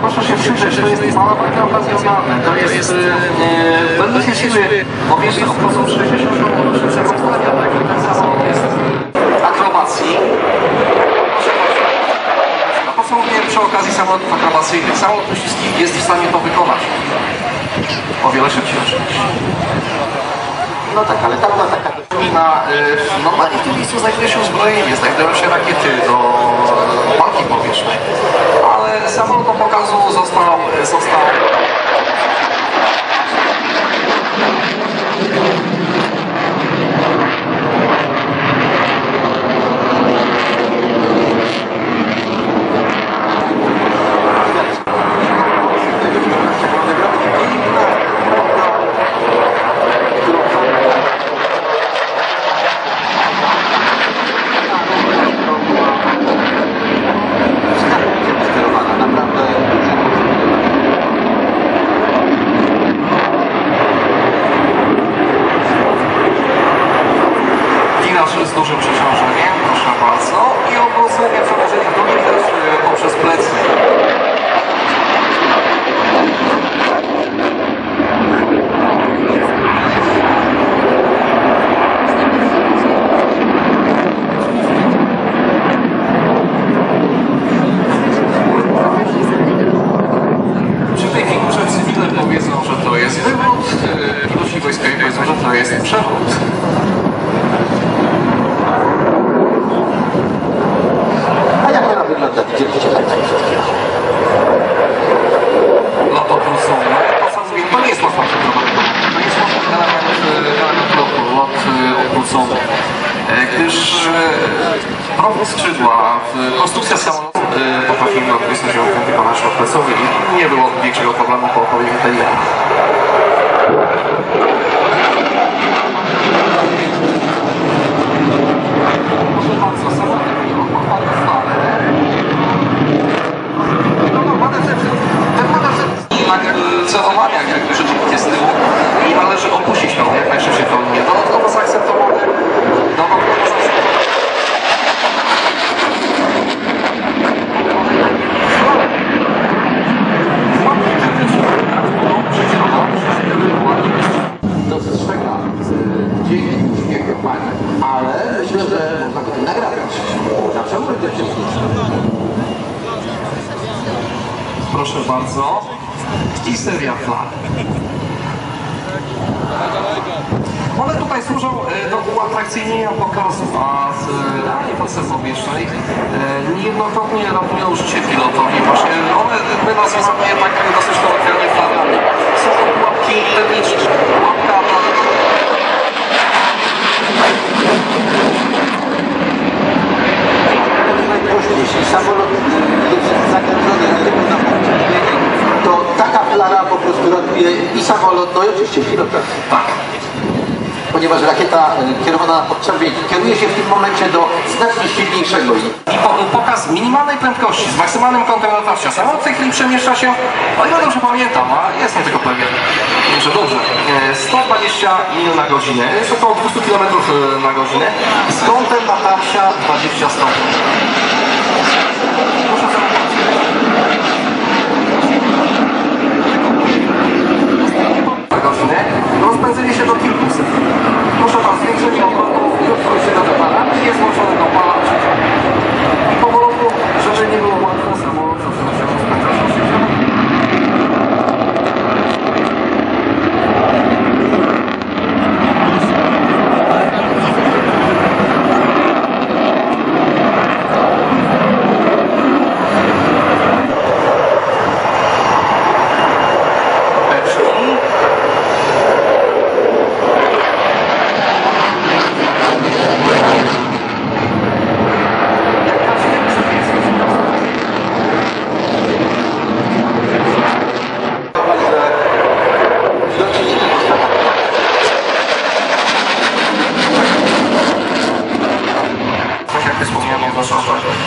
Proszę się przyjrzeć, to jest mała partia okazjonalne. To jest będą się siły powierzchni obchodzą 60 tak samo jest akrobacji. A po co mówię przy okazji samolotów akrobacyjnych? Samolot myśliwski jest w stanie to wykonać. O wiele szybciej oczywiście. No tak, ale tam była taka... Normalnie w tym miejscu znajduje się uzbrojenie, znajdują się rakiety do walki powietrznej, ale samolot do pokazu został z dużym przeciążeniem, proszę bardzo, i obrócenie przełożenia drugiej też poprzez plecy. Przy tej figurze cywile powiedzą, że to jest wywrót, piloci wojskowi powiedzą, że to jest przewrót. Wygląda, widzieliście Państwo wszystkiego. Lot odwrócony. To nie jest lot odwrócony. To jest element lotu, lot odwrócony. Gdyż profil skrzydła, konstrukcja samolotu potrafimy na 29 wykonać lot plecowy i nie było większego problemu po odpowiednim tej. Cechowaniach jakby rzeczywiście z tyłu i należy opuścić tą jak najszybciej tą linię. Dodatkowo zaakceptowane. Dostrzega dzięki uśmiechu pani, ale myślę, że można go tym nagrać. Na przełomie tych wszystkich. Proszę bardzo. I seria flag. One tutaj służą do uatrakcyjnienia pokazów, a z realnej podstawy powietrznej niejednokrotnie ratują życie pilotowi. Właśnie one, my nazywamy je tak dosyć kolokwialnie flagami. Są to pułapki termiczne. Pułapka jeśli samolot jest zakręcony na tym to taka flara po prostu ratuje i samolot, no i oczywiście pilota. tak. Ponieważ rakieta kierowana na podczerwień kieruje się w tym momencie do znacznie silniejszego. I pokaz minimalnej prędkości z maksymalnym kątem natarcia. Samolot w tej chwili przemieszcza się, o ile dobrze pamiętam, a jestem tylko pewien, że dobrze, 120 mil na godzinę, jest około 200 km na godzinę, z kątem natarcia 20 stopni. Proszę rozpędzenie się do kilkuset. Proszę Was, zwiększenie obrotów, jutro się do dopala, jest włączony do pala i powolutku, żeby nie było łatwo, samolot zaczyna się rozpędzać.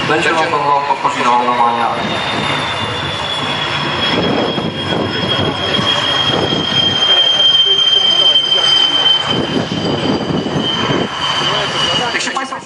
Będzie na pewno podchodzi do łamania. Jak się Państwo